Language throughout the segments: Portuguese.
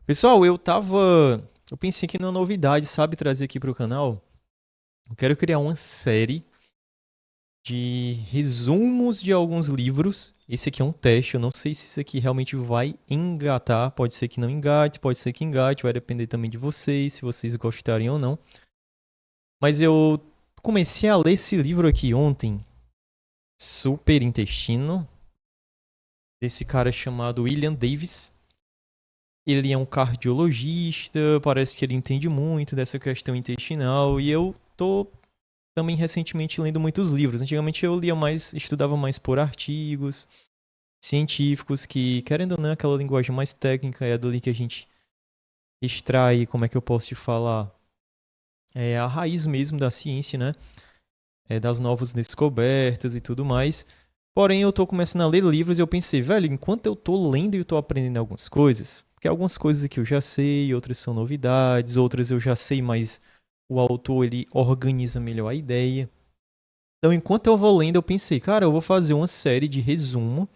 Pessoal, eu pensei que numa novidade, sabe, trazer aqui pro canal. Eu quero criar uma série de resumos de alguns livros. Esse aqui é um teste, eu não sei se isso aqui realmente vai engatar. Pode ser que não engate, pode ser que engate, vai depender também de vocês, se vocês gostarem ou não. Mas eu comecei a ler esse livro aqui ontem, Super Intestino, desse cara chamado William Davis. Ele é um cardiologista, parece que ele entende muito dessa questão intestinal e eu tô também recentemente lendo muitos livros. Antigamente eu lia mais, estudava mais por artigos científicos que, querendo ou não, aquela linguagem mais técnica é dali que a gente extrai, como é que eu posso te falar, é a raiz mesmo da ciência, né? É das novas descobertas e tudo mais. Porém, eu tô começando a ler livros e eu pensei, velho, enquanto eu tô lendo e eu tô aprendendo algumas coisas, porque algumas coisas aqui eu já sei, outras são novidades, outras eu já sei, mas o autor ele organiza melhor a ideia. Então, enquanto eu vou lendo, eu pensei, cara, eu vou fazer uma série de resumo,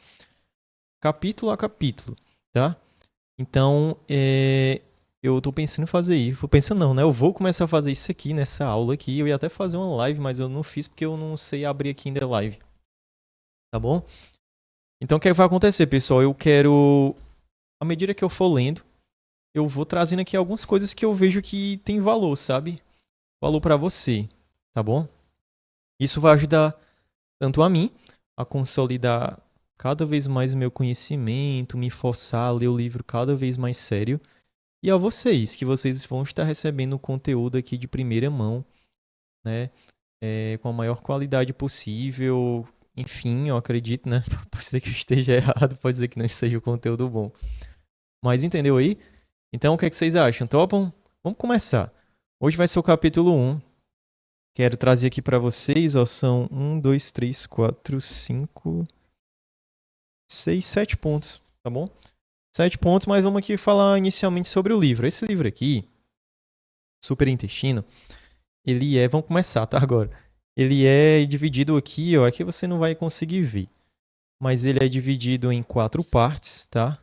capítulo a capítulo, tá? Então, eu tô pensando em fazer isso. Tô pensando não, né? Eu vou começar a fazer isso aqui nessa aula aqui. Eu ia até fazer uma live, mas eu não fiz porque eu não sei abrir aqui ainda a live, tá bom? Então, o que é que vai acontecer, pessoal? Eu quero, à medida que eu for lendo, eu vou trazendo aqui algumas coisas que eu vejo que tem valor, sabe? Valor pra você, tá bom? Isso vai ajudar tanto a mim a consolidar cada vez mais o meu conhecimento, me forçar a ler o livro cada vez mais sério, e a vocês, que vocês vão estar recebendo conteúdo aqui de primeira mão, né? Com a maior qualidade possível. Enfim, eu acredito, né? Pode ser que eu esteja errado, pode ser que não seja o conteúdo bom. Mas entendeu aí? Então, o que é que vocês acham? Topam? Vamos começar. Hoje vai ser o capítulo um. Quero trazer aqui para vocês, ó, são 7 pontos, tá bom? 7 pontos, mas vamos aqui falar inicialmente sobre o livro. Esse livro aqui, Super Intestino, ele é, vamos começar, tá, agora. Ele é dividido aqui, ó, aqui você não vai conseguir ver, mas ele é dividido em 4 partes, tá?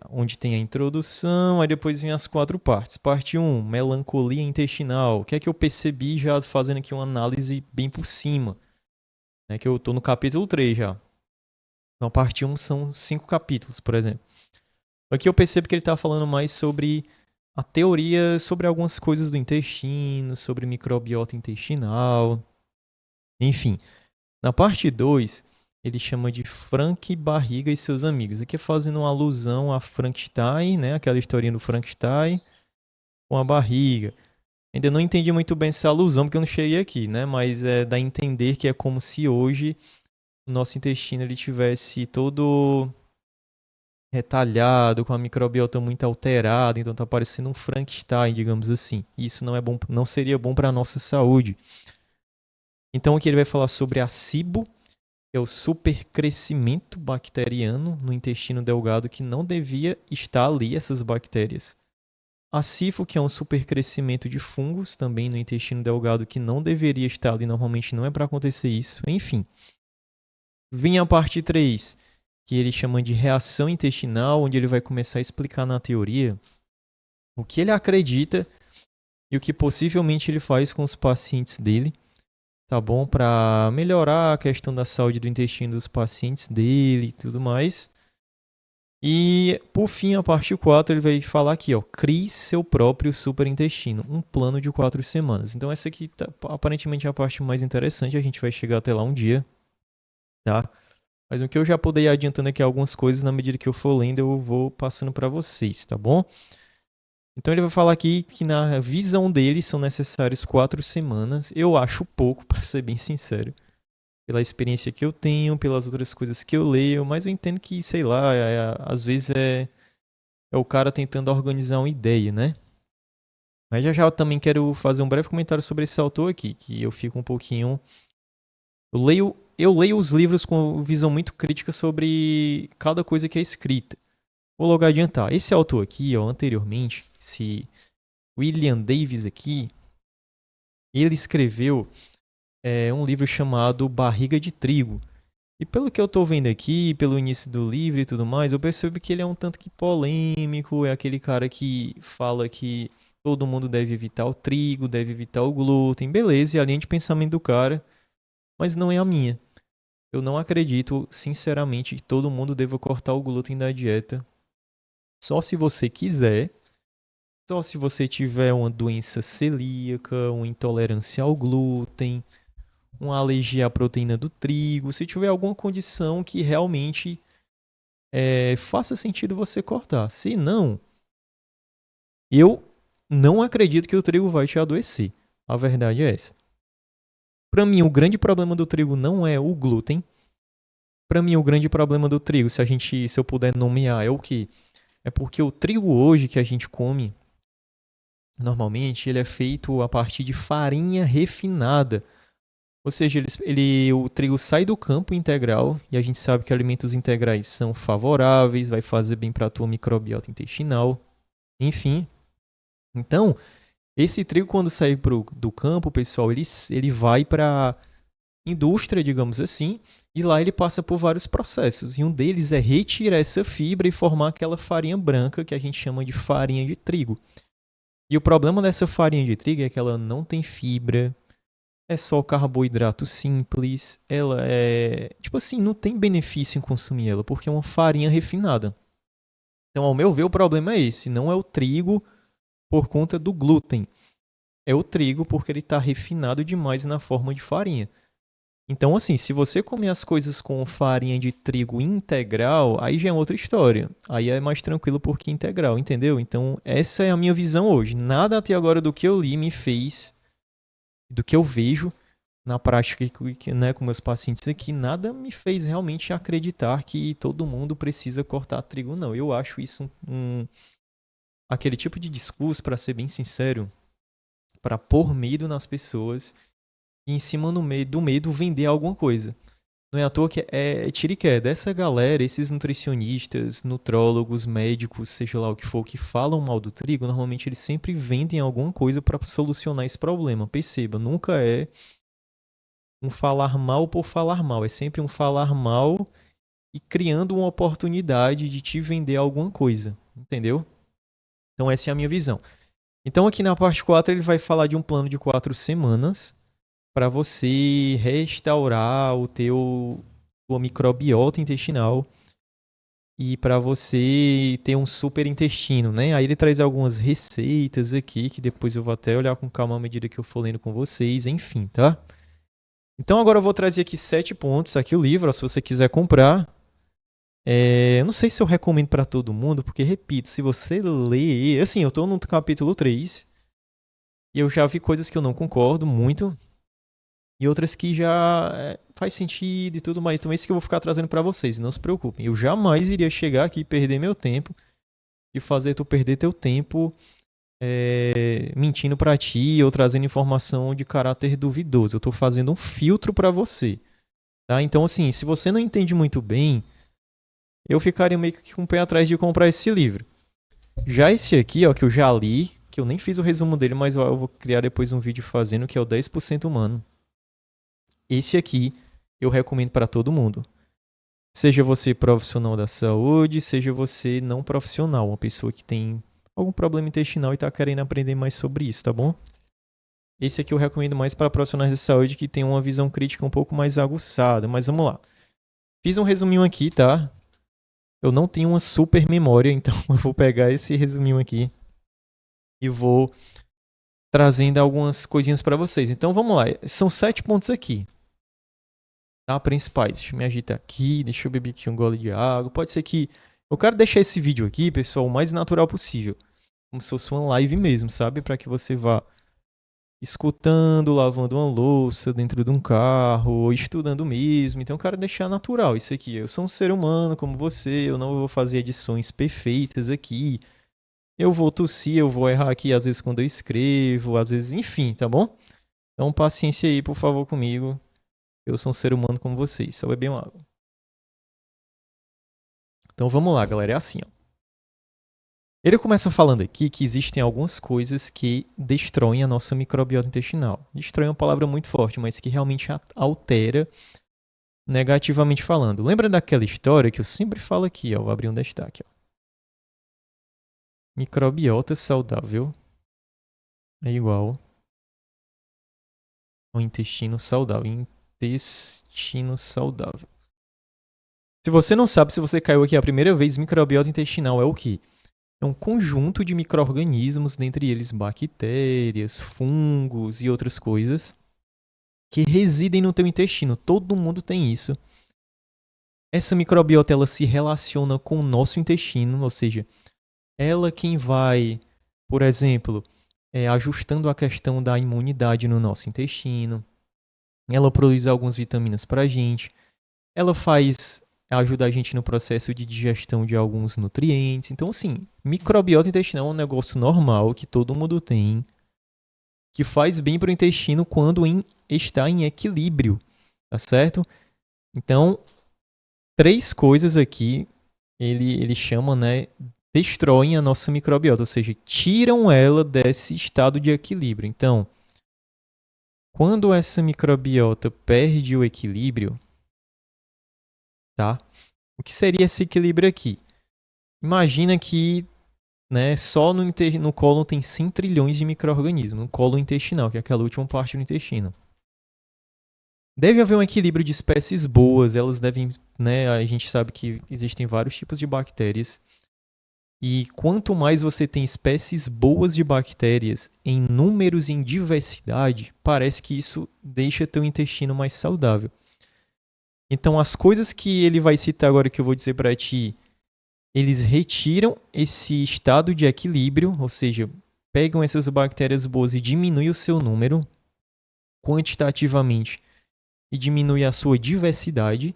Onde tem a introdução, aí depois vem as 4 partes. Parte um, melancolia intestinal. O que é que eu percebi já fazendo aqui uma análise bem por cima? Né, que eu tô no capítulo 3 já. Então, a parte um são 5 capítulos, por exemplo. Aqui eu percebo que ele está falando mais sobre a teoria, sobre algumas coisas do intestino, sobre microbiota intestinal, enfim. Na parte 2 ele chama de Frank Barriga e seus amigos. Aqui é fazendo uma alusão a Frankenstein, né? Aquela historinha do Frankenstein com a barriga. Ainda não entendi muito bem essa alusão, porque eu não cheguei aqui, né? Mas dá a entender que é como se hoje o nosso intestino ele tivesse todo retalhado, com a microbiota muito alterada, então tá parecendo um Frankenstein, digamos assim. E isso não é bom, não seria bom para a nossa saúde. Então aqui ele vai falar sobre a SIBO, que é o supercrescimento bacteriano no intestino delgado que não devia estar ali essas bactérias. A SIFO, que é um supercrescimento de fungos também no intestino delgado que não deveria estar ali, normalmente não é para acontecer isso. Enfim, vinha a parte 3, que ele chama de reação intestinal, onde ele vai começar a explicar na teoria o que ele acredita e o que possivelmente ele faz com os pacientes dele, tá bom? Para melhorar a questão da saúde do intestino dos pacientes dele e tudo mais. E, por fim, a parte 4 ele vai falar aqui, ó, crie seu próprio superintestino, um plano de 4 semanas. Então essa aqui tá, aparentemente é a parte mais interessante, a gente vai chegar até lá um dia, tá? Mas o que eu já puder ir adiantando aqui algumas coisas, na medida que eu for lendo, eu vou passando para vocês, tá bom? Então ele vai falar aqui que na visão dele são necessárias 4 semanas. Eu acho pouco, para ser bem sincero. Pela experiência que eu tenho, pelas outras coisas que eu leio, mas eu entendo que, sei lá, às vezes é o cara tentando organizar uma ideia, né? Mas já já eu também quero fazer um breve comentário sobre esse autor aqui, que eu fico um pouquinho. Eu leio os livros com visão muito crítica sobre cada coisa que é escrita. Vou logo adiantar. Esse autor aqui, ó, anteriormente, esse William Davis aqui, ele escreveu um livro chamado Barriga de Trigo. E pelo que eu tô vendo aqui, pelo início do livro e tudo mais, eu percebo que ele é um tanto que polêmico, é aquele cara que fala que todo mundo deve evitar o trigo, deve evitar o glúten, beleza, é a linha de pensamento do cara, mas não é a minha. Eu não acredito, sinceramente, que todo mundo deva cortar o glúten da dieta. Só se você quiser, só se você tiver uma doença celíaca, uma intolerância ao glúten, uma alergia à proteína do trigo, se tiver alguma condição que realmente faça sentido você cortar. Se não, eu não acredito que o trigo vai te adoecer. A verdade é essa. Para mim, o grande problema do trigo não é o glúten. Para mim, o grande problema do trigo, se eu puder nomear, é o que? É porque o trigo hoje que a gente come, normalmente, ele é feito a partir de farinha refinada. Ou seja, o trigo sai do campo integral e a gente sabe que alimentos integrais são favoráveis, vai fazer bem para a tua microbiota intestinal, enfim. Então, esse trigo quando sai do campo, pessoal, ele vai para indústria, digamos assim, e lá ele passa por vários processos. E um deles é retirar essa fibra e formar aquela farinha branca que a gente chama de farinha de trigo. E o problema dessa farinha de trigo é que ela não tem fibra, é só carboidrato simples, ela é. Tipo assim, não tem benefício em consumir ela, porque é uma farinha refinada. Então, ao meu ver, o problema é esse: não é o trigo por conta do glúten, é o trigo porque ele está refinado demais na forma de farinha. Então, assim, se você comer as coisas com farinha de trigo integral, aí já é outra história. Aí é mais tranquilo porque é integral, entendeu? Então, essa é a minha visão hoje. Nada até agora do que eu li me fez, do que eu vejo na prática né, com meus pacientes aqui, nada me fez realmente acreditar que todo mundo precisa cortar trigo, não. Eu acho isso aquele tipo de discurso, para ser bem sincero, para pôr medo nas pessoas e em cima do medo vender alguma coisa. Não é à toa que é tiro e queda. Dessa galera, esses nutricionistas, nutrólogos, médicos, seja lá o que for, que falam mal do trigo, normalmente eles sempre vendem alguma coisa para solucionar esse problema. Perceba, nunca é um falar mal por falar mal. É sempre um falar mal e criando uma oportunidade de te vender alguma coisa. Entendeu? Então essa é a minha visão. Então aqui na parte 4 ele vai falar de um plano de 4 semanas para você restaurar o tua microbiota intestinal e para você ter um super intestino, né? Aí ele traz algumas receitas aqui que depois eu vou até olhar com calma à medida que eu for lendo com vocês, enfim, tá? Então agora eu vou trazer aqui 7 pontos, aqui o livro, ó, se você quiser comprar. Eu não sei se eu recomendo para todo mundo, porque repito, se você ler, assim, eu tô no capítulo 3 e eu já vi coisas que eu não concordo muito e outras que já faz sentido e tudo mais. Então é isso que eu vou ficar trazendo para vocês, não se preocupem. Eu jamais iria chegar aqui e perder meu tempo e fazer tu perder teu tempo mentindo para ti ou trazendo informação de caráter duvidoso. Eu tô fazendo um filtro para você, tá? Então assim, se você não entende muito bem, eu ficaria meio que com o pé atrás de comprar esse livro. Já esse aqui, ó, que eu já li, que eu nem fiz o resumo dele, mas eu vou criar depois um vídeo fazendo, que é o 10% humano. Esse aqui eu recomendo para todo mundo. Seja você profissional da saúde, seja você não profissional, uma pessoa que tem algum problema intestinal e está querendo aprender mais sobre isso, tá bom? Esse aqui eu recomendo mais para profissionais de saúde que tem uma visão crítica um pouco mais aguçada, mas vamos lá. Fiz um resuminho aqui, tá? Eu não tenho uma super memória, então eu vou pegar esse resuminho aqui e vou trazendo algumas coisinhas para vocês. Então vamos lá, são 7 pontos aqui, tá? Principais. Deixa eu me agitar aqui, deixa eu beber aqui um gole de água. Pode ser que eu quero deixar esse vídeo aqui, pessoal, o mais natural possível, como se fosse uma live mesmo, sabe? Para que você vá escutando, lavando uma louça dentro de um carro, ou estudando mesmo. Então eu quero deixar natural isso aqui. Eu sou um ser humano como você, eu não vou fazer edições perfeitas aqui. Eu vou tossir, eu vou errar aqui às vezes quando eu escrevo, às vezes, enfim, tá bom? Então, paciência aí, por favor, comigo. Eu sou um ser humano como vocês. Só beber uma água. Então, vamos lá, galera. É assim, ó. Ele começa falando aqui que existem algumas coisas que destroem a nossa microbiota intestinal. Destrói é uma palavra muito forte, mas que realmente altera negativamente falando. Lembra daquela história que eu sempre falo aqui, ó, vou abrir um destaque, ó. Microbiota saudável é igual ao intestino saudável. Intestino saudável. Se você não sabe, se você caiu aqui a primeira vez, microbiota intestinal é o quê? É um conjunto de micro-organismos, dentre eles bactérias, fungos e outras coisas, que residem no teu intestino. Todo mundo tem isso. Essa microbiota ela se relaciona com o nosso intestino, ou seja, ela quem vai, por exemplo, ajustando a questão da imunidade no nosso intestino. Ela produz algumas vitaminas para a gente. Ela ajuda a gente no processo de digestão de alguns nutrientes. Então, assim, microbiota intestinal é um negócio normal que todo mundo tem, que faz bem para o intestino quando está em equilíbrio, tá certo? Então, três coisas aqui ele chama, né, destroem a nossa microbiota, ou seja, tiram ela desse estado de equilíbrio. Então, quando essa microbiota perde o equilíbrio, tá? O que seria esse equilíbrio aqui? Imagina que, né, só no cólon tem 100 trilhões de micro-organismos, no cólon intestinal, que é aquela última parte do intestino. Deve haver um equilíbrio de espécies boas, elas devem, né, a gente sabe que existem vários tipos de bactérias. E quanto mais você tem espécies boas de bactérias em números e em diversidade, parece que isso deixa teu intestino mais saudável. Então, as coisas que ele vai citar agora que eu vou dizer para ti, eles retiram esse estado de equilíbrio, ou seja, pegam essas bactérias boas e diminuem o seu número quantitativamente e diminui a sua diversidade.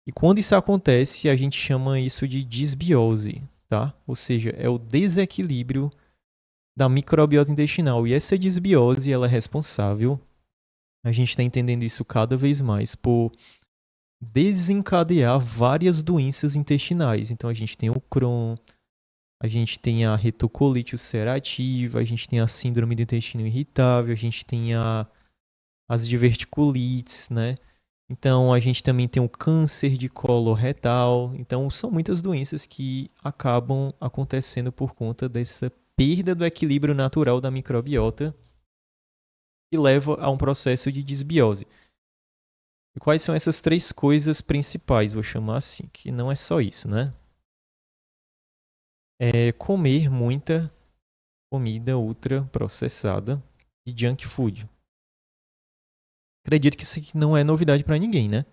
E quando isso acontece, a gente chama isso de disbiose, tá? Ou seja, é o desequilíbrio da microbiota intestinal. E essa disbiose, ela é responsável, a gente está entendendo isso cada vez mais, por desencadear várias doenças intestinais. Então a gente tem o Crohn, a gente tem a retocolite ulcerativa, a gente tem a síndrome do intestino irritável, a gente tem as diverticulites, né? Então, a gente também tem o câncer de colo retal. Então, são muitas doenças que acabam acontecendo por conta dessa perda do equilíbrio natural da microbiota e leva a um processo de disbiose. E quais são essas três coisas principais, vou chamar assim, que não é só isso, né? É comer muita comida ultra processada e junk food. Acredito que isso aqui não é novidade para ninguém, né?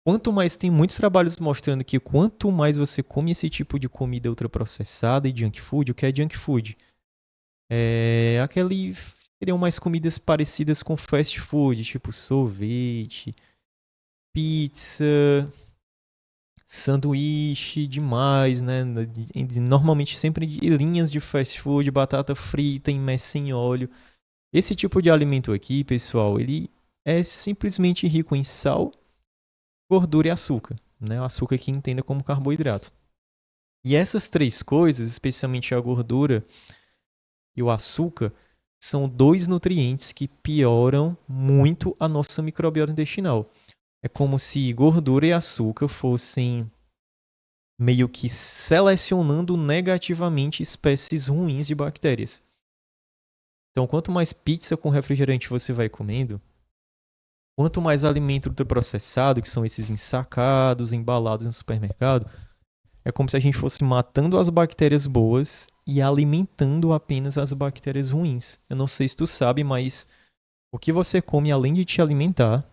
Quanto mais tem muitos trabalhos mostrando que quanto mais você come esse tipo de comida ultraprocessada e junk food, o que é junk food? Seriam mais comidas parecidas com fast food, tipo sorvete, pizza, sanduíche demais, né? Normalmente sempre de linhas de fast food, batata frita, imersa em óleo. Esse tipo de alimento aqui, pessoal, ele é simplesmente rico em sal, gordura e açúcar, né? O açúcar que entenda como carboidrato. E essas três coisas, especialmente a gordura e o açúcar, são dois nutrientes que pioram muito a nossa microbiota intestinal. É como se gordura e açúcar fossem meio que selecionando negativamente espécies ruins de bactérias. Então, quanto mais pizza com refrigerante você vai comendo, quanto mais alimento ultraprocessado, que são esses ensacados, embalados no supermercado, é como se a gente fosse matando as bactérias boas e alimentando apenas as bactérias ruins. Eu não sei se tu sabe, mas o que você come, além de te alimentar,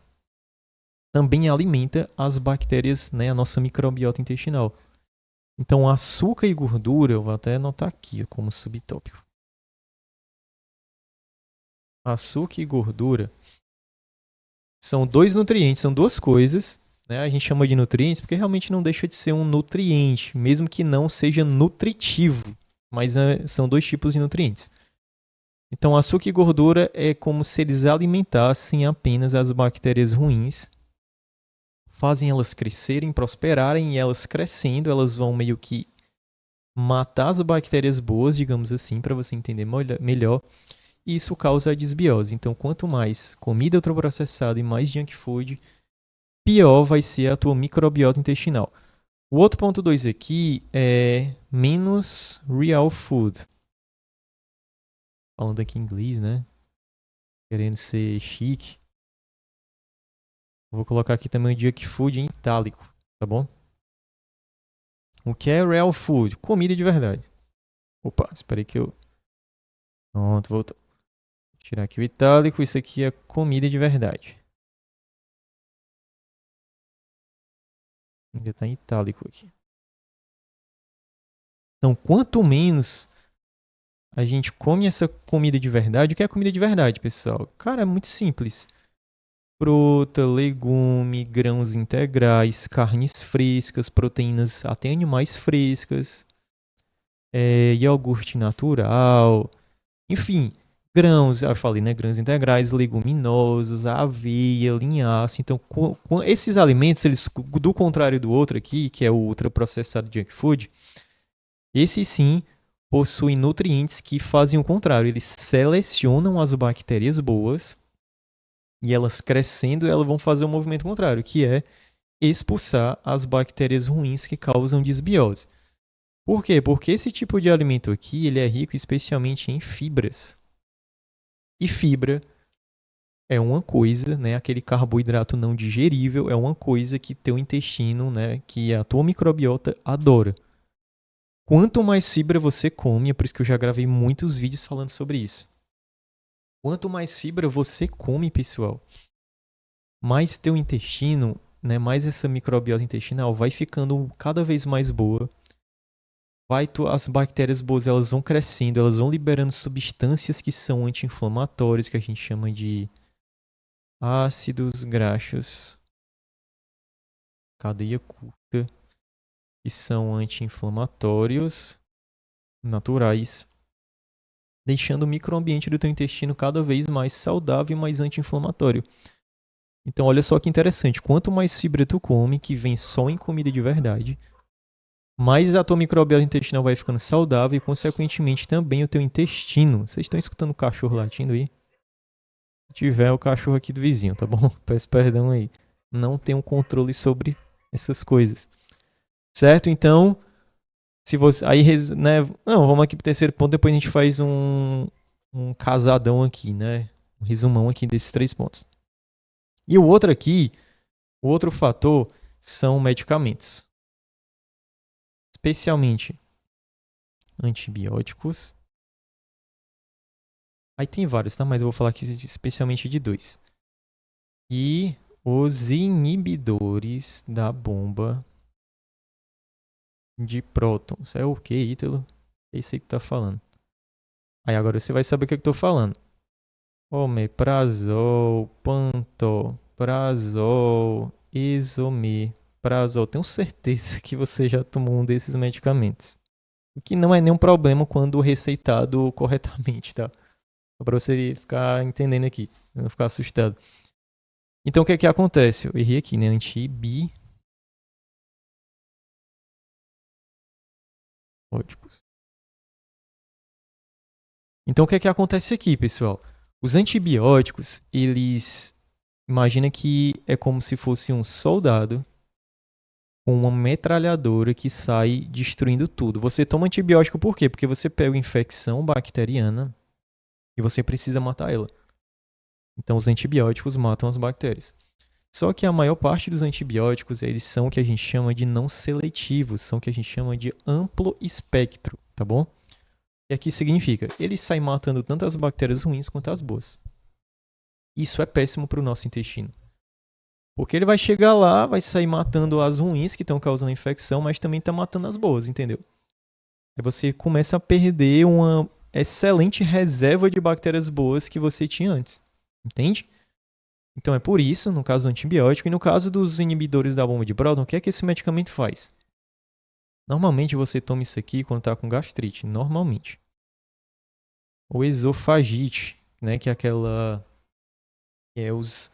também alimenta as bactérias, né, a nossa microbiota intestinal. Então, açúcar e gordura, eu vou até anotar aqui como subtópico. Açúcar e gordura são dois nutrientes, são duas coisas, né? A gente chama de nutrientes porque realmente não deixa de ser um nutriente, mesmo que não seja nutritivo, mas são dois tipos de nutrientes. Então, açúcar e gordura é como se eles alimentassem apenas as bactérias ruins, fazem elas crescerem, prosperarem, e elas crescendo, elas vão meio que matar as bactérias boas, digamos assim, para você entender melhor. E isso causa a disbiose. Então, quanto mais comida ultraprocessada e mais junk food, pior vai ser a tua microbiota intestinal. O outro ponto 2 aqui é menos real food. Falando aqui em inglês, né? Querendo ser chique. Vou colocar aqui também o junk food em itálico, tá bom? O que é real food? Comida de verdade. Opa, espera aí que eu... Pronto, voltou. Vou tirar aqui o itálico. Isso aqui é comida de verdade. Ainda tá em itálico aqui. Então, quanto menos a gente come essa comida de verdade, o que é comida de verdade, pessoal? Cara, é muito simples. Fruta, legume, grãos integrais, carnes frescas, proteínas até animais frescas, iogurte natural, enfim, grãos, eu falei, né? Grãos integrais, leguminosos, aveia, linhaça. Então, esses alimentos, eles, do contrário do outro aqui, que é o ultraprocessado junk food, esses sim possuem nutrientes que fazem o contrário. Eles selecionam as bactérias boas e elas crescendo, elas vão fazer o movimento contrário, que é expulsar as bactérias ruins que causam desbiose. Por quê? Porque esse tipo de alimento aqui, ele é rico especialmente em fibras. E fibra é uma coisa, né, aquele carboidrato não digerível, é uma coisa que teu intestino, né, que a tua microbiota adora. Quanto mais fibra você come, é por isso que eu já gravei muitos vídeos falando sobre isso. Quanto mais fibra você come, pessoal, mais teu intestino, né, mais essa microbiota intestinal vai ficando cada vez mais boa. As bactérias boas, elas vão crescendo, elas vão liberando substâncias que são anti-inflamatórias, que a gente chama de ácidos graxos, cadeia curta, que são anti-inflamatórios naturais, deixando o microambiente do teu intestino cada vez mais saudável e mais anti-inflamatório. Então, olha só que interessante. Quanto mais fibra tu come, que vem só em comida de verdade, mais a tua microbiota intestinal vai ficando saudável e, consequentemente, também o teu intestino. Vocês estão escutando o cachorro latindo aí? Se tiver, é o cachorro aqui do vizinho, tá bom? Peço perdão aí. Não tenho controle sobre essas coisas. Certo? Então, se você... Aí, né? Não, vamos aqui pro terceiro ponto, depois a gente faz um casadão aqui, né? Um resumão aqui desses 3 pontos. E o outro aqui, o outro fator são medicamentos. Especialmente antibióticos. Aí tem vários, tá? Mas eu vou falar aqui especialmente de 2. E os inibidores da bomba de prótons. É o que, Ítalo? É isso aí que tá falando. Aí agora você vai saber o que eu tô falando. Omeprazol, pantoprazol, isomeprazol. Tenho certeza que você já tomou um desses medicamentos. O que não é nenhum problema quando receitado corretamente, tá? Só pra você ficar entendendo aqui, não ficar assustado. Então o que é que acontece? Eu errei aqui, né? Antibióticos. Então o que é que acontece aqui, pessoal? Os antibióticos, eles... Imagina que é como se fosse um soldado com uma metralhadora que sai destruindo tudo. Você toma antibiótico por quê? Porque você pega infecção bacteriana e você precisa matar ela. Então os antibióticos matam as bactérias. Só que a maior parte dos antibióticos, eles são o que a gente chama de não seletivos, são o que a gente chama de amplo espectro, tá bom? E aqui significa, eles saem matando tanto as bactérias ruins quanto as boas. Isso é péssimo para o nosso intestino. Porque ele vai chegar lá, vai sair matando as ruins que estão causando infecção, mas também está matando as boas, entendeu? Aí você começa a perder uma excelente reserva de bactérias boas que você tinha antes, entende? Então é por isso, no caso do antibiótico, e no caso dos inibidores da bomba de próton, o que é que esse medicamento faz? Normalmente você toma isso aqui quando está com gastrite, normalmente. Ou esofagite, né, que é aquela... os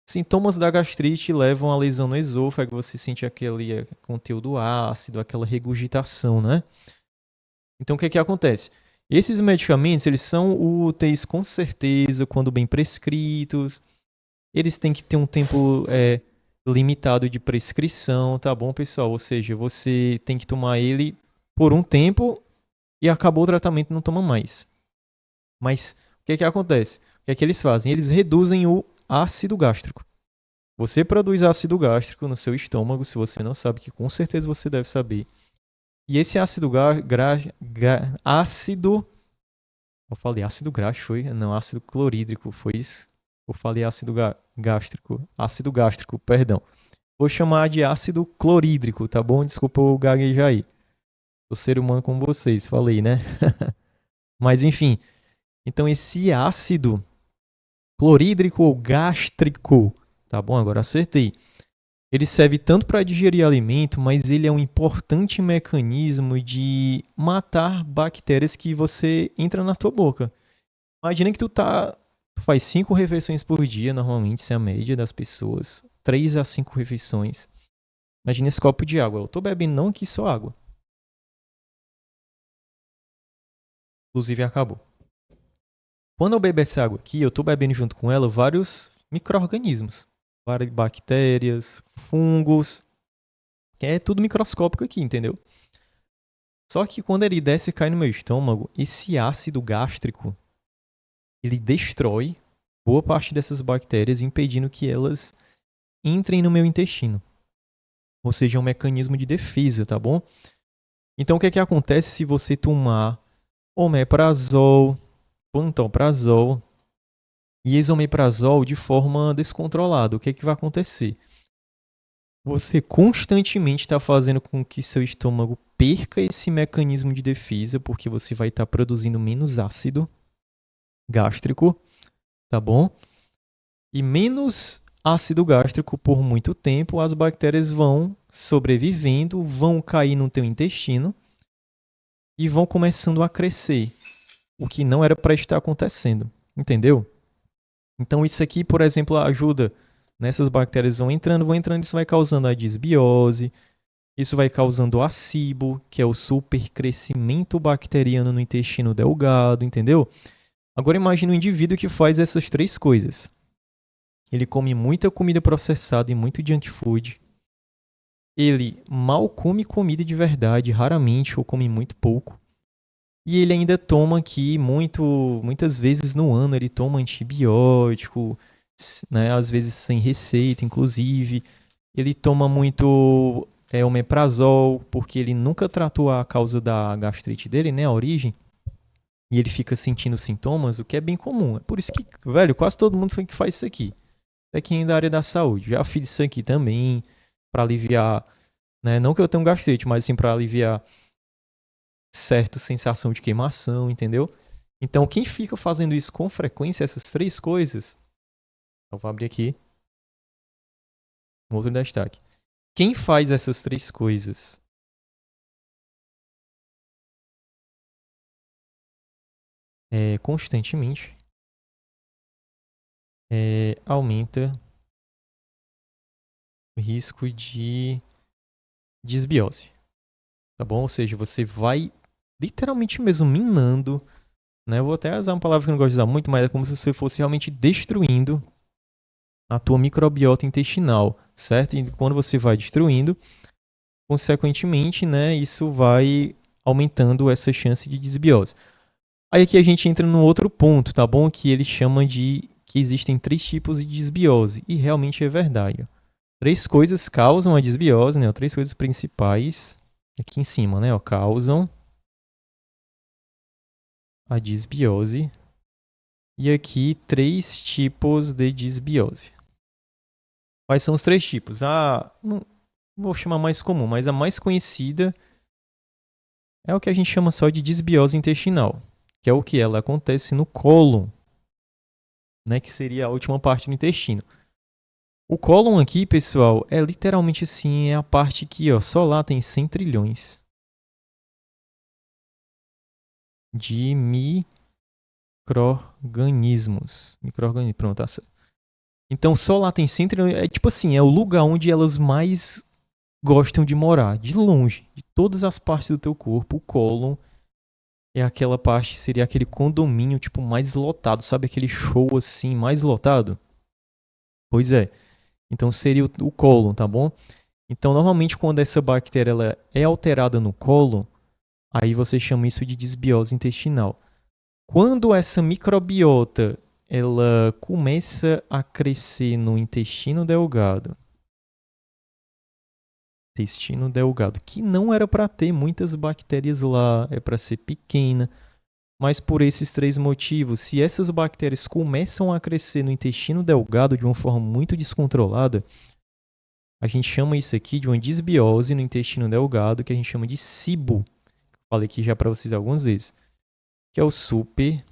sintomas da gastrite levam à lesão no esôfago, você sente aquele conteúdo ácido, aquela regurgitação, né? Então o que é que acontece? Esses medicamentos, eles são úteis com certeza quando bem prescritos. Eles têm que ter um tempo limitado de prescrição, tá bom, pessoal? Ou seja, você tem que tomar ele por um tempo e acabou o tratamento e não toma mais. Mas o que é que acontece? O que é que eles fazem? Eles reduzem o ácido gástrico. Você produz ácido gástrico no seu estômago, se você não sabe, que com certeza você deve saber. E esse ácido. Eu falei ácido graxo, foi? Não, ácido clorídrico, foi isso? Eu falei ácido gástrico. Ácido gástrico, perdão. Vou chamar de ácido clorídrico, tá bom? Desculpa o gaguejar aí. Sou ser humano como vocês, falei, né? Mas enfim. Então esse ácido clorídrico ou gástrico, tá bom? Agora acertei. Ele serve tanto para digerir alimento, mas ele é um importante mecanismo de matar bactérias que você entra na tua boca. Imagina que tu faz 5 refeições por dia, normalmente, essa é a média das pessoas. 3 a 5 refeições. Imagina esse copo de água. Eu tô bebendo não aqui só água. Inclusive acabou. Quando eu bebo essa água aqui, eu tô bebendo junto com ela vários micro-organismos. Várias bactérias, fungos, que é tudo microscópico aqui, entendeu? Só que quando ele desce e cai no meu estômago, esse ácido gástrico, ele destrói boa parte dessas bactérias, impedindo que elas entrem no meu intestino. Ou seja, é um mecanismo de defesa, tá bom? Então, o que é que acontece se você tomar omeprazol, pantoprazol e esomeprazol de forma descontrolada? O que é que vai acontecer? Você constantemente está fazendo com que seu estômago perca esse mecanismo de defesa, porque você vai estar produzindo menos ácido gástrico, tá bom? E menos ácido gástrico por muito tempo, as bactérias vão sobrevivendo, vão cair no teu intestino e vão começando a crescer, o que não era para estar acontecendo, entendeu? Então isso aqui, por exemplo, ajuda, nessas bactérias vão entrando, isso vai causando a disbiose, isso vai causando o acibo, que é o supercrescimento bacteriano no intestino delgado, entendeu? Agora imagine um indivíduo que faz essas 3 coisas. Ele come muita comida processada e muito junk food. Ele mal come comida de verdade, raramente, ou come muito pouco. E ele ainda toma aqui muitas vezes no ano, ele toma antibiótico, né, às vezes sem receita, inclusive. Ele toma muito omeprazol, porque ele nunca tratou a causa da gastrite dele, né, a origem. E ele fica sentindo sintomas, o que é bem comum. É por isso que, velho, quase todo mundo que faz isso aqui. Aqui da área da saúde. Já fiz isso aqui também, para aliviar, né, não que eu tenha um gastrite, mas sim para aliviar certa sensação de queimação, entendeu? Então, quem fica fazendo isso com frequência, essas 3 coisas, eu vou abrir aqui um outro destaque. Quem faz essas 3 coisas constantemente aumenta o risco de disbiose, tá bom? Ou seja, você vai literalmente mesmo minando, né? Eu vou até usar uma palavra que eu não gosto de usar muito, mas é como se você fosse realmente destruindo a tua microbiota intestinal, certo? E quando você vai destruindo, consequentemente, né, isso vai aumentando essa chance de desbiose. Aí aqui a gente entra num outro ponto, tá bom? Que ele chama de que existem 3 tipos de desbiose, e realmente é verdade. 3 coisas causam a desbiose, né? 3 coisas principais aqui em cima, né? Causam a desbiose. E aqui 3 tipos de desbiose. Quais são os 3 tipos? Não vou chamar mais comum, mas a mais conhecida é o que a gente chama só de desbiose intestinal, que é o que ela acontece no cólon, né, que seria a última parte do intestino. O cólon aqui, pessoal, é literalmente assim, é a parte que, ó, só lá tem 100 trilhões de micro-organismos. Micro-organismos, pronto, tá certo. Então, só lá tem 100 trilhões, é tipo assim, é o lugar onde elas mais gostam de morar, de longe, de todas as partes do teu corpo, o cólon é aquela parte, seria aquele condomínio, tipo, mais lotado, sabe aquele show assim, mais lotado? Pois é. Então seria o cólon, tá bom? Então normalmente quando essa bactéria ela é alterada no cólon, aí você chama isso de desbiose intestinal. Quando essa microbiota ela começa a crescer no intestino delgado, que não era para ter muitas bactérias lá, é para ser pequena, mas por esses três motivos, se essas bactérias começam a crescer no intestino delgado de uma forma muito descontrolada, a gente chama isso aqui de uma desbiose no intestino delgado, que a gente chama de SIBO. Falei aqui já para vocês algumas vezes, que é o super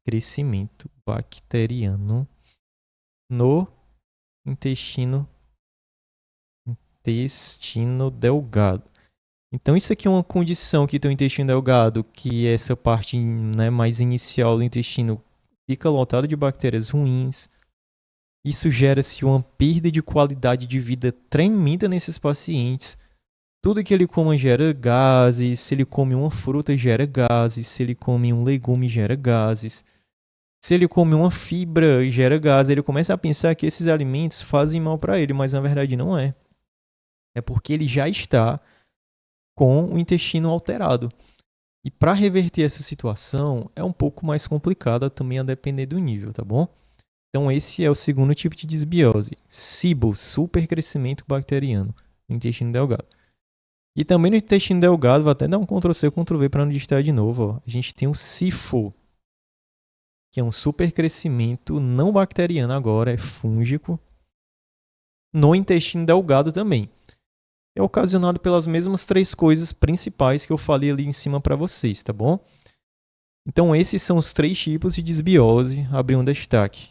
crescimento bacteriano no intestino delgado. Então isso aqui é uma condição que tem o intestino delgado, que essa parte, né, mais inicial do intestino fica lotada de bactérias ruins. Isso gera-se uma perda de qualidade de vida tremenda nesses pacientes. Tudo que ele come gera gases, se ele come uma fruta gera gases, se ele come um legume gera gases. Se ele come uma fibra gera gases, ele começa a pensar que esses alimentos fazem mal para ele, mas na verdade não é. É porque ele já está com o intestino alterado. E para reverter essa situação é um pouco mais complicada também a depender do nível, tá bom? Então esse é o segundo tipo de desbiose, SIBO, supercrescimento bacteriano, no intestino delgado. E também no intestino delgado, vou até dar um Ctrl+C, Ctrl+V para não digitar de novo, ó. A gente tem o SIFO, que é um supercrescimento não bacteriano agora, é fúngico, no intestino delgado também. É ocasionado pelas mesmas três coisas principais que eu falei ali em cima para vocês, tá bom? Então esses são os três tipos de desbiose, abri um destaque.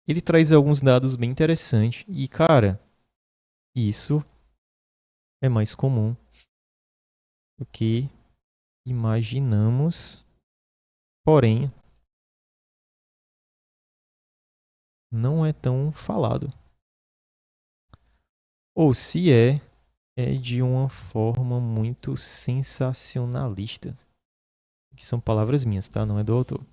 Ele traz alguns dados bem interessantes e, cara, isso é mais comum do que imaginamos, porém não é tão falado. Ou se é de uma forma muito sensacionalista. Que são palavras minhas, tá? Não é do autor.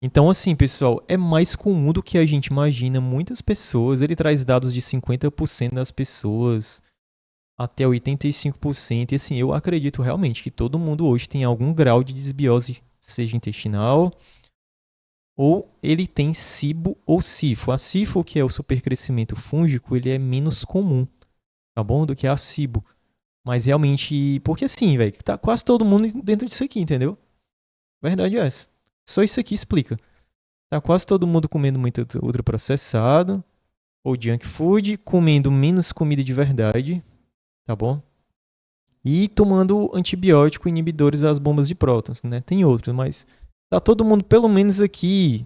Então, assim, pessoal, é mais comum do que a gente imagina. Muitas pessoas, ele traz dados de 50% das pessoas até 85%. E assim, eu acredito realmente que todo mundo hoje tem algum grau de desbiose, seja intestinal, ou ele tem SIBO ou SIFO. A SIFO, que é o supercrescimento fúngico, ele é menos comum, tá bom? Do que a SIBO. Mas realmente, porque assim, velho, tá quase todo mundo dentro disso aqui, entendeu? Verdade é essa. Só isso aqui explica. Tá quase todo mundo comendo muito ultraprocessado ou junk food, comendo menos comida de verdade, tá bom? E tomando antibiótico inibidores das bombas de prótons, né? Tem outros, mas tá todo mundo pelo menos aqui,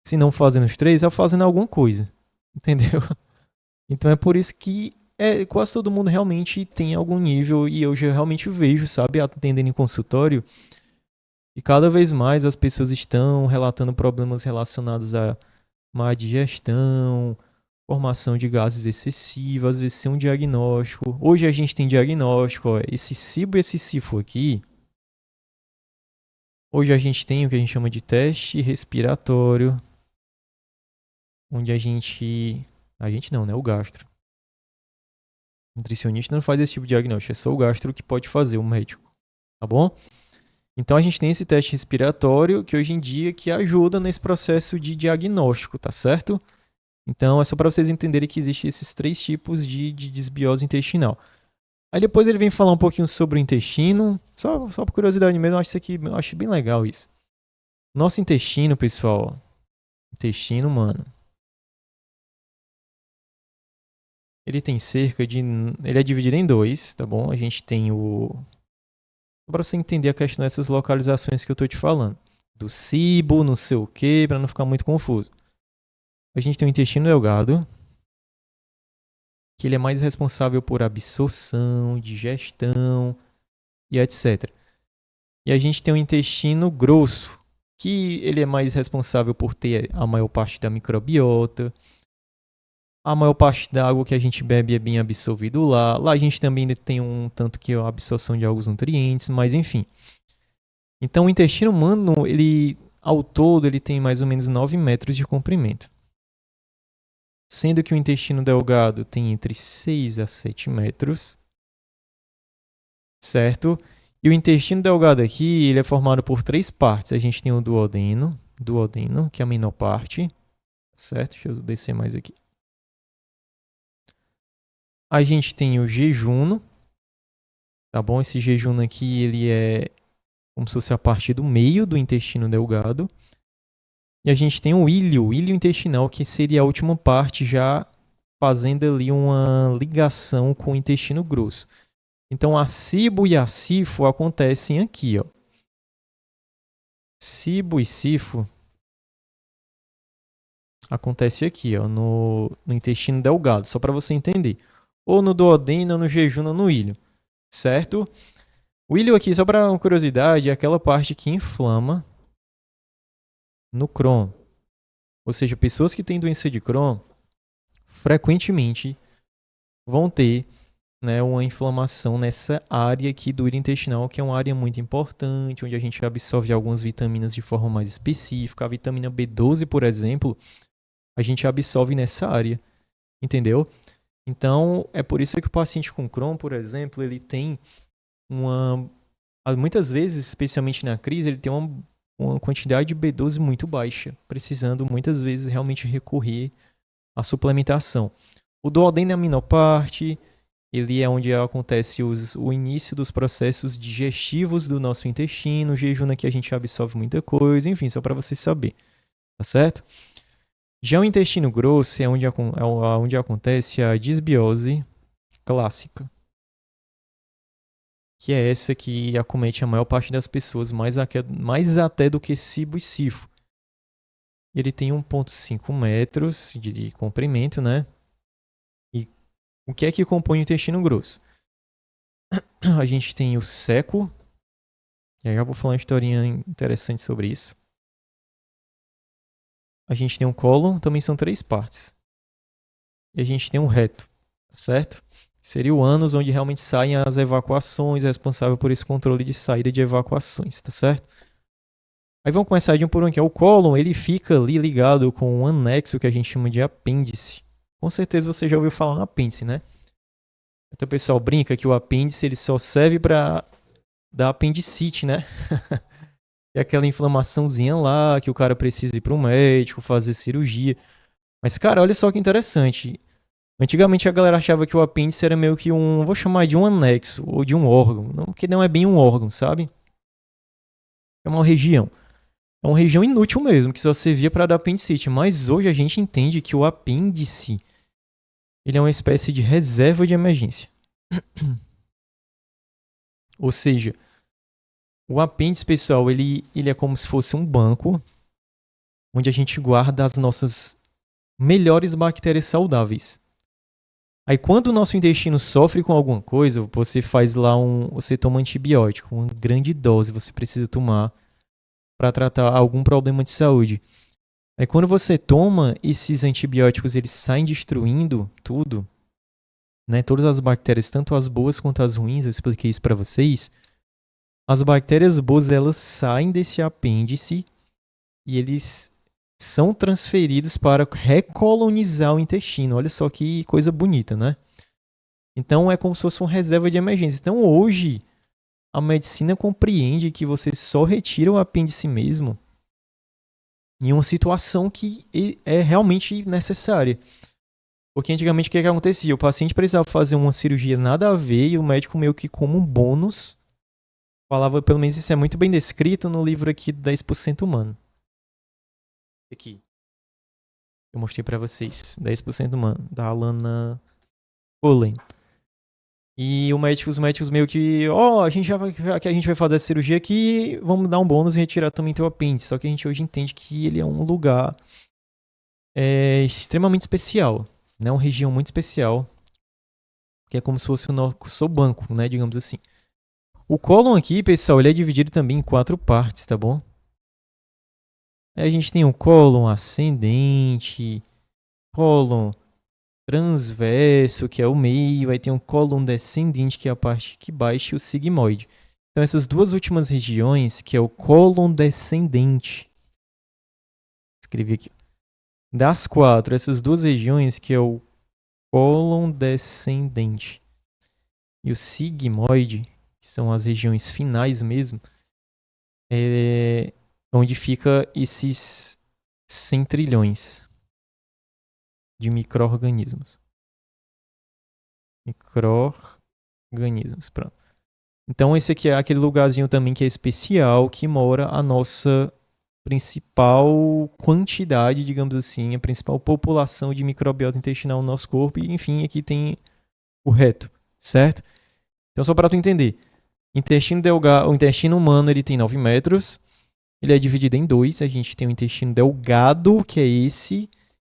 se não fazendo os três, tá fazendo alguma coisa, entendeu? Então é por isso que quase todo mundo realmente tem algum nível e eu já realmente vejo, sabe, atendendo em consultório, e cada vez mais as pessoas estão relatando problemas relacionados a má digestão, formação de gases excessivas, às vezes sem um diagnóstico. Hoje a gente tem diagnóstico, ó, esse SIBO e esse SIFO aqui. Hoje a gente tem o que a gente chama de teste respiratório, onde a gente não, né? O gastro. O nutricionista não faz esse tipo de diagnóstico, é só o gastro que pode fazer, o médico, tá bom? Então a gente tem esse teste respiratório que hoje em dia que ajuda nesse processo de diagnóstico, tá certo? Então é só para vocês entenderem que existem esses três tipos de desbiose intestinal. Aí depois ele vem falar um pouquinho sobre o intestino, só por curiosidade mesmo, eu acho isso aqui, eu acho bem legal isso. Nosso intestino, pessoal, intestino, mano, ele tem cerca de, ele é dividido em dois, tá bom? A gente tem para você entender a questão dessas localizações que eu tô te falando, do cibo, não sei o que, para não ficar muito confuso. A gente tem o intestino delgado, que ele é mais responsável por absorção, digestão e etc. E a gente tem o intestino grosso, que ele é mais responsável por ter a maior parte da microbiota. A maior parte da água que a gente bebe é bem absorvido lá. Lá a gente também tem um tanto que a absorção de alguns nutrientes, mas enfim. Então o intestino humano, ele ao todo, ele tem mais ou menos 9 metros de comprimento. sendo que o intestino delgado tem entre 6 a 7 metros, certo? E o intestino delgado aqui, ele é formado por 3 partes. A gente tem o duodeno, que é a menor parte, certo? Deixa eu descer mais aqui. A gente tem o jejuno, tá bom? Esse jejuno aqui, ele é como se fosse a parte do meio do intestino delgado. E a gente tem o ilho intestinal, que seria a última parte, já fazendo ali uma ligação com o intestino grosso. Então, a cibo e a sifo acontecem aqui, ó. Cibo e sifo acontece aqui, ó, no intestino delgado, só para você entender. Ou no duodeno, ou no jejum, ou no ilho, certo? O ilho aqui, só para uma curiosidade, é aquela parte que inflama no Crohn. Ou seja, pessoas que têm doença de Crohn frequentemente vão ter, né, uma inflamação nessa área aqui do ilho intestinal, que é uma área muito importante, onde a gente absorve algumas vitaminas de forma mais específica. A vitamina B12, por exemplo, a gente absorve nessa área, entendeu? Então, é por isso que o paciente com Crohn, por exemplo, ele tem uma... Muitas vezes, especialmente na crise, ele tem uma quantidade de B12 muito baixa, precisando muitas vezes realmente recorrer à suplementação. O duodeno é a menor parte, ele é onde acontece o início dos processos digestivos do nosso intestino, o jejum aqui a gente absorve muita coisa, enfim, só para você saber, tá certo? Já o intestino grosso é onde acontece a disbiose clássica, que é essa que acomete a maior parte das pessoas, mais até do que cibo e sifo. Ele tem 1,5 metros de comprimento, né? E o que é que compõe o intestino grosso? A gente tem o seco, e aí eu vou falar uma historinha interessante sobre isso. A gente tem um cólon, também são 3 partes. E a gente tem um reto, certo? Seria o ânus onde realmente saem as evacuações, responsável por esse controle de saída de evacuações, tá certo? Aí vamos começar de um por um aqui. O cólon, ele fica ali ligado com um anexo que a gente chama de apêndice. Com certeza você já ouviu falar no apêndice, né? Então o pessoal brinca que o apêndice ele só serve para dar apendicite, né? É aquela inflamaçãozinha lá que o cara precisa ir para um médico, fazer cirurgia. Mas, cara, olha só que interessante. Antigamente a galera achava que o apêndice era meio que vou chamar de um anexo ou de um órgão. Não, porque não é bem um órgão, sabe? É uma região. É uma região inútil mesmo, que só servia para dar apendicite. Mas hoje a gente entende que o apêndice ele é uma espécie de reserva de emergência. Ou seja, o apêndice, pessoal, ele é como se fosse um banco onde a gente guarda as nossas melhores bactérias saudáveis. Aí quando o nosso intestino sofre com alguma coisa, você faz lá você toma antibiótico, uma grande dose você precisa tomar para tratar algum problema de saúde. Aí quando você toma esses antibióticos, eles saem destruindo tudo, né? Todas as bactérias, tanto as boas quanto as ruins, eu expliquei isso para vocês. As bactérias boas, elas saem desse apêndice e eles são transferidos para recolonizar o intestino. Olha só que coisa bonita, né? Então é como se fosse uma reserva de emergência. Então hoje a medicina compreende que você só retira o apêndice mesmo em uma situação que é realmente necessária. Porque antigamente o que acontecia? O paciente precisava fazer uma cirurgia nada a ver e o médico meio que como um bônus falava, pelo menos isso é muito bem descrito no livro aqui do 10% Humano. Aqui. Eu mostrei pra vocês. 10% Humano, da Alana Cullen. E os médicos meio que, já que a gente vai fazer a cirurgia aqui, vamos dar um bônus e retirar também teu apêndice. Só que a gente hoje entende que ele é um lugar extremamente especial, né? Uma região muito especial, que é como se fosse o nosso banco, né? Digamos assim. O cólon aqui, pessoal, ele é dividido também em 4 partes, tá bom? Aí a gente tem o cólon ascendente, cólon transverso, que é o meio, aí tem um cólon descendente, que é a parte que baixa, e o sigmoide. Então essas duas últimas regiões, que é o cólon descendente, escrevi aqui, Das quatro, essas duas regiões, que é o cólon descendente e o sigmoide, que são as regiões finais mesmo, é onde fica esses 100 trilhões de micro-organismos. Micro-organismos, pronto. Então esse aqui é aquele lugarzinho também que é especial, que mora a nossa principal quantidade, digamos assim, a principal população de microbiota intestinal no nosso corpo. E enfim, aqui tem o reto, certo? Então só para tu entender, intestino delgado, o intestino humano ele tem 9 metros, ele é dividido em dois. A gente tem o intestino delgado, que é esse,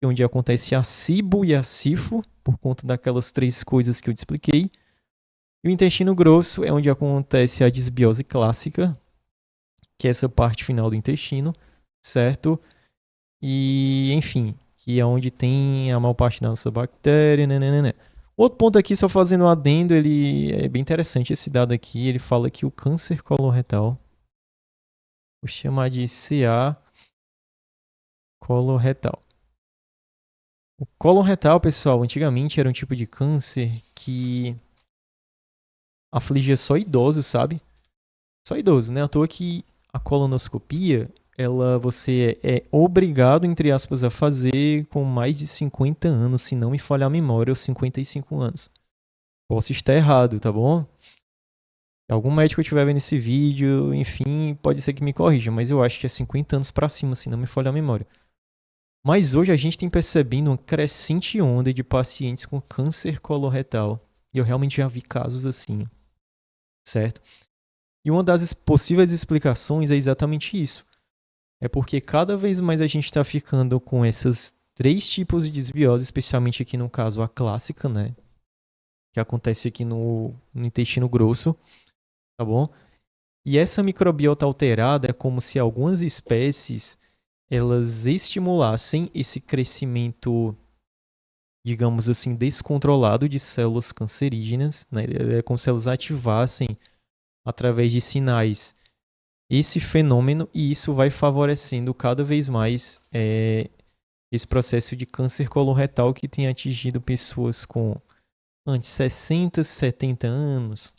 onde acontece a cibo e a sifo, por conta daquelas três coisas que eu te expliquei. E o intestino grosso é onde acontece a disbiose clássica, que é essa parte final do intestino, certo? E, enfim, que é onde tem a maior parte da nossa bactéria, né. Outro ponto aqui, só fazendo um adendo, ele é bem interessante esse dado aqui, ele fala que o câncer coloretal, vou chamar de CA coloretal. O cólon retal, pessoal, antigamente era um tipo de câncer que afligia só idosos, sabe? Só idosos, né? À toa que a colonoscopia, você é obrigado, entre aspas, a fazer com mais de 50 anos, se não me falhar a memória, ou 55 anos. Posso estar errado, tá bom? Se algum médico estiver vendo esse vídeo, enfim, pode ser que me corrija, mas eu acho que é 50 anos pra cima, se não me falhar a memória. Mas hoje a gente tem percebendo uma crescente onda de pacientes com câncer coloretal. E eu realmente já vi casos assim, certo? E uma das possíveis explicações é exatamente isso. É porque cada vez mais a gente está ficando com essas três tipos de desbiose, especialmente aqui no caso a clássica, né? Que acontece aqui no intestino grosso, tá bom? E essa microbiota alterada é como se algumas espécies elas estimulassem esse crescimento, digamos assim, descontrolado de células cancerígenas, né? É como se elas ativassem através de sinais esse fenômeno, e isso vai favorecendo cada vez mais esse processo de câncer coloretal que tem atingido pessoas com antes 60, 70 anos,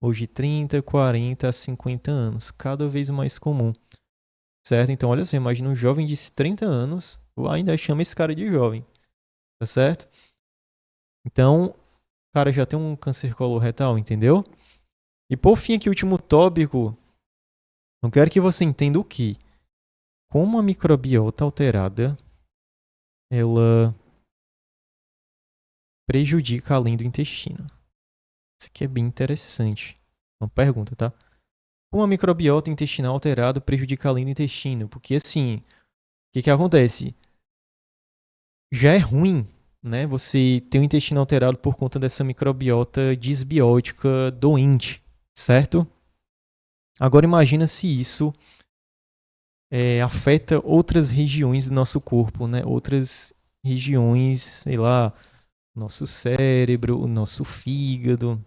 hoje 30, 40, 50 anos, cada vez mais comum, certo? Então olha só, imagina um jovem de 30 anos, ou ainda chama esse cara de jovem, tá certo? Então, o cara já tem um câncer coloretal, entendeu? E por fim aqui, o último tópico, eu quero que você entenda o que? Como a microbiota alterada, ela prejudica além do intestino. Isso aqui é bem interessante. Uma pergunta, tá? Como a microbiota intestinal alterada prejudica além do intestino? Porque assim, o que acontece? Já é ruim, né? Você ter o intestino alterado por conta dessa microbiota disbiótica doente, certo? Agora imagina se isso afeta outras regiões do nosso corpo, né? Outras regiões, sei lá, nosso cérebro, o nosso fígado,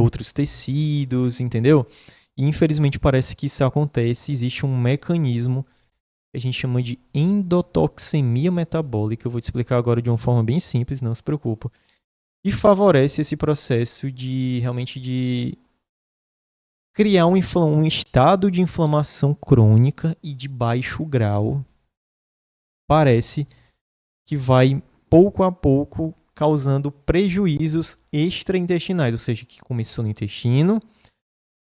outros tecidos, entendeu? E infelizmente parece que isso acontece, existe um mecanismo que a gente chama de endotoxemia metabólica, eu vou te explicar agora de uma forma bem simples, não se preocupa, que favorece esse processo de realmente de criar um estado de inflamação crônica e de baixo grau. Parece que vai pouco a pouco causando prejuízos extraintestinais, ou seja, que começou no intestino,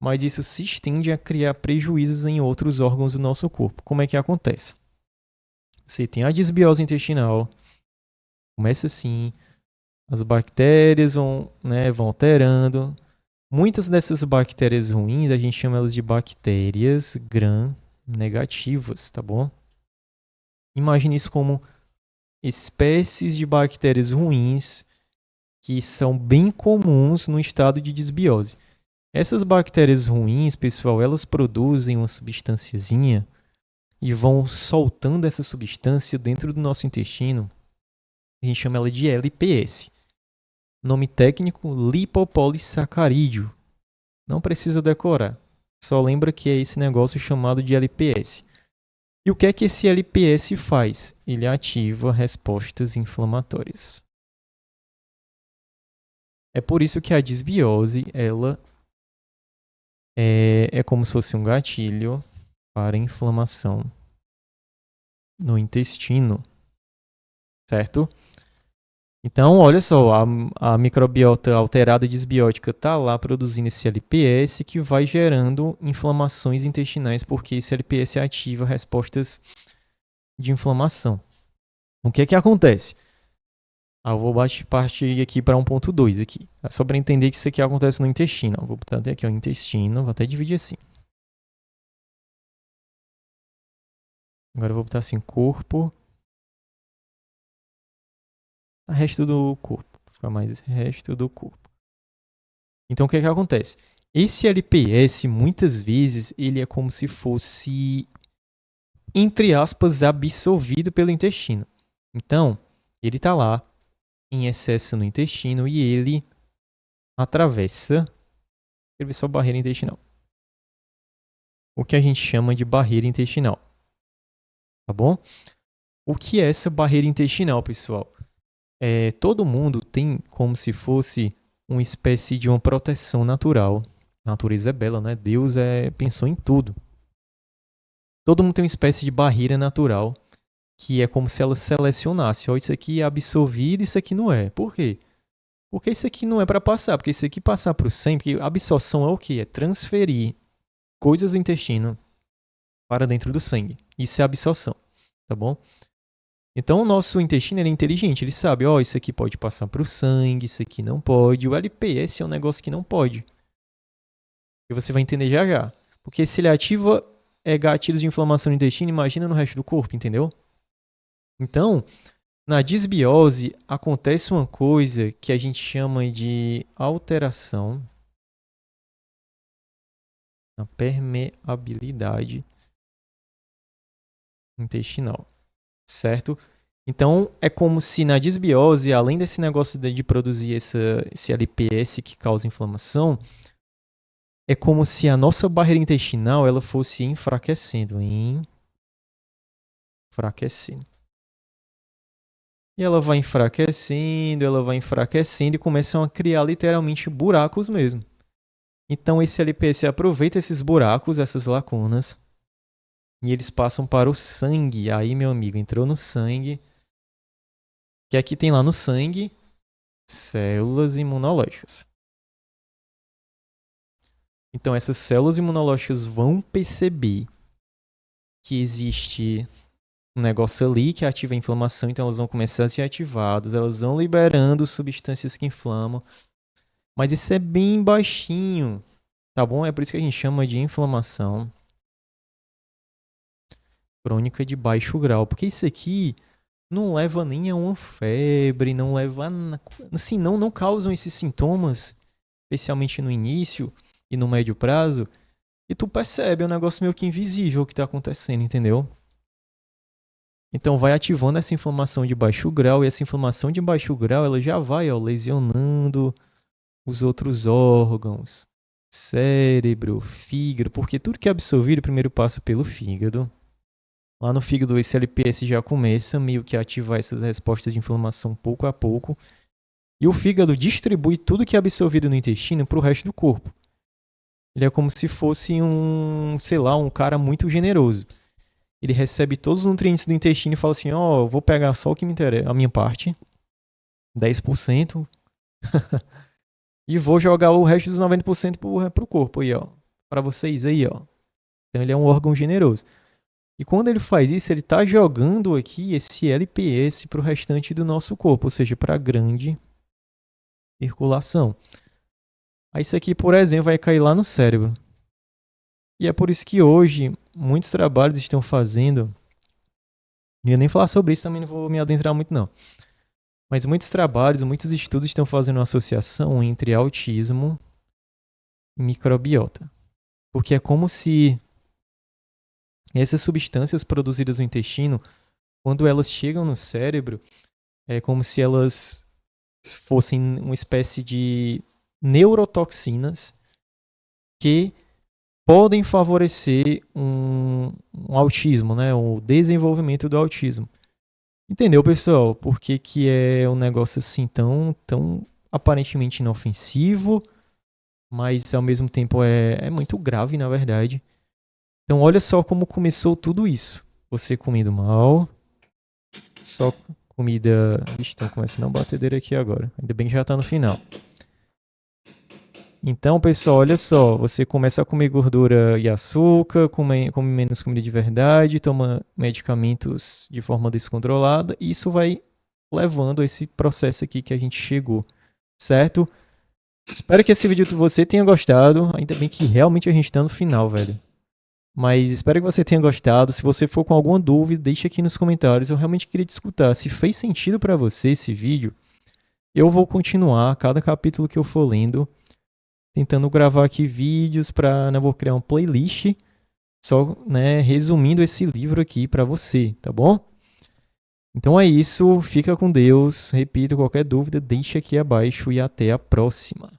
mas isso se estende a criar prejuízos em outros órgãos do nosso corpo. Como é que acontece? Você tem a disbiose intestinal, começa assim, as bactérias vão alterando. Muitas dessas bactérias ruins, a gente chama elas de bactérias gram-negativas, tá bom? Imagine isso como espécies de bactérias ruins que são bem comuns no estado de disbiose. Essas bactérias ruins, pessoal, elas produzem uma substânciazinha e vão soltando essa substância dentro do nosso intestino. A gente chama ela de LPS. Nome técnico, lipopolissacarídeo. Não precisa decorar. Só lembra que é esse negócio chamado de LPS. E o que é que esse LPS faz? Ele ativa respostas inflamatórias. É por isso que a disbiose, ela é como se fosse um gatilho para inflamação no intestino, certo? Então, olha só, a microbiota alterada disbiótica está lá produzindo esse LPS que vai gerando inflamações intestinais, porque esse LPS ativa respostas de inflamação. O que é que acontece? Eu vou partir aqui para 1.2 aqui. É só para entender que isso aqui acontece no intestino. Vou botar até aqui o intestino, vou até dividir assim. Agora eu vou botar assim, corpo. O resto do corpo. Vou ficar mais resto do corpo. Então o que é que acontece? Esse LPS, muitas vezes, ele é como se fosse, entre aspas, absorvido pelo intestino. Então, ele está lá, em excesso no intestino, e ele atravessa, escrever só barreira intestinal. O que a gente chama de barreira intestinal. Tá bom? O que é essa barreira intestinal, pessoal? Todo mundo tem como se fosse uma espécie de uma proteção natural. A natureza é bela, né? Deus pensou em tudo. Todo mundo tem uma espécie de barreira natural que é como se ela selecionasse. Ó, isso aqui é absorvido, isso aqui não é. Por quê? Porque isso aqui não é para passar. Porque isso aqui passar para o sangue, porque absorção é o quê? É transferir coisas do intestino para dentro do sangue. Isso é absorção, tá bom? Então o nosso intestino ele é inteligente, ele sabe, ó, isso aqui pode passar para o sangue, isso aqui não pode. O LPS é um negócio que não pode. E você vai entender já já. Porque se ele ativa gatilhos de inflamação no intestino, imagina no resto do corpo, entendeu? Então, na disbiose acontece uma coisa que a gente chama de alteração na permeabilidade intestinal, certo? Então, é como se na disbiose, além desse negócio de produzir esse LPS que causa inflamação, é como se a nossa barreira intestinal ela fosse enfraquecendo. Enfraquecendo. E ela vai enfraquecendo e começam a criar literalmente buracos mesmo. Então, esse LPS aproveita esses buracos, essas lacunas, e eles passam para o sangue. Aí, meu amigo, entrou no sangue. Que aqui tem lá no sangue células imunológicas. Então, essas células imunológicas vão perceber que existe um negócio ali que ativa a inflamação, então elas vão começar a ser ativadas, elas vão liberando substâncias que inflamam, mas isso é bem baixinho, tá bom? É por isso que a gente chama de inflamação crônica de baixo grau, porque isso aqui não leva nem a uma febre, não leva a... assim, não causam esses sintomas, especialmente no início e no médio prazo, e tu percebe, é um negócio meio que invisível que tá acontecendo, entendeu? Então vai ativando essa inflamação de baixo grau, e essa inflamação de baixo grau ela já vai lesionando os outros órgãos, cérebro, fígado, porque tudo que é absorvido primeiro passa pelo fígado. Lá no fígado esse LPS já começa meio que a ativar essas respostas de inflamação pouco a pouco, e o fígado distribui tudo que é absorvido no intestino para o resto do corpo. Ele é como se fosse um cara muito generoso. Ele recebe todos os nutrientes do intestino e fala assim, ó, eu vou pegar só o que me interessa, a minha parte, 10%, e vou jogar o resto dos 90% pro corpo aí, ó. Pra vocês aí, ó. Então ele é um órgão generoso. E quando ele faz isso, ele tá jogando aqui esse LPS pro restante do nosso corpo, ou seja, pra grande circulação. Aí isso aqui, por exemplo, vai cair lá no cérebro. E é por isso que hoje muitos trabalhos estão fazendo. Não ia nem falar sobre isso, também não vou me adentrar muito, não. Mas muitos trabalhos, muitos estudos estão fazendo uma associação entre autismo e microbiota. Porque é como se essas substâncias produzidas no intestino, quando elas chegam no cérebro, é como se elas fossem uma espécie de neurotoxinas que podem favorecer um autismo, né? O desenvolvimento do autismo. Entendeu, pessoal? Por que, que é um negócio assim tão aparentemente inofensivo, mas ao mesmo tempo é muito grave, na verdade. Então, olha só como começou tudo isso. Você comendo mal, só comida. Vixe, estão começando a batedeira aqui agora. Ainda bem que já tá no final. Então, pessoal, olha só. Você começa a comer gordura e açúcar, come menos comida de verdade, toma medicamentos de forma descontrolada. E isso vai levando a esse processo aqui que a gente chegou, certo? Espero que esse vídeo você tenha gostado. Ainda bem que realmente a gente tá no final, velho. Mas espero que você tenha gostado. Se você for com alguma dúvida, deixe aqui nos comentários. Eu realmente queria te escutar. Se fez sentido pra você esse vídeo, eu vou continuar cada capítulo que eu for lendo, tentando gravar aqui vídeos para, né, vou criar uma playlist só, né, resumindo esse livro aqui pra você, tá bom? Então é isso, fica com Deus. Repito, qualquer dúvida, deixe aqui abaixo e até a próxima.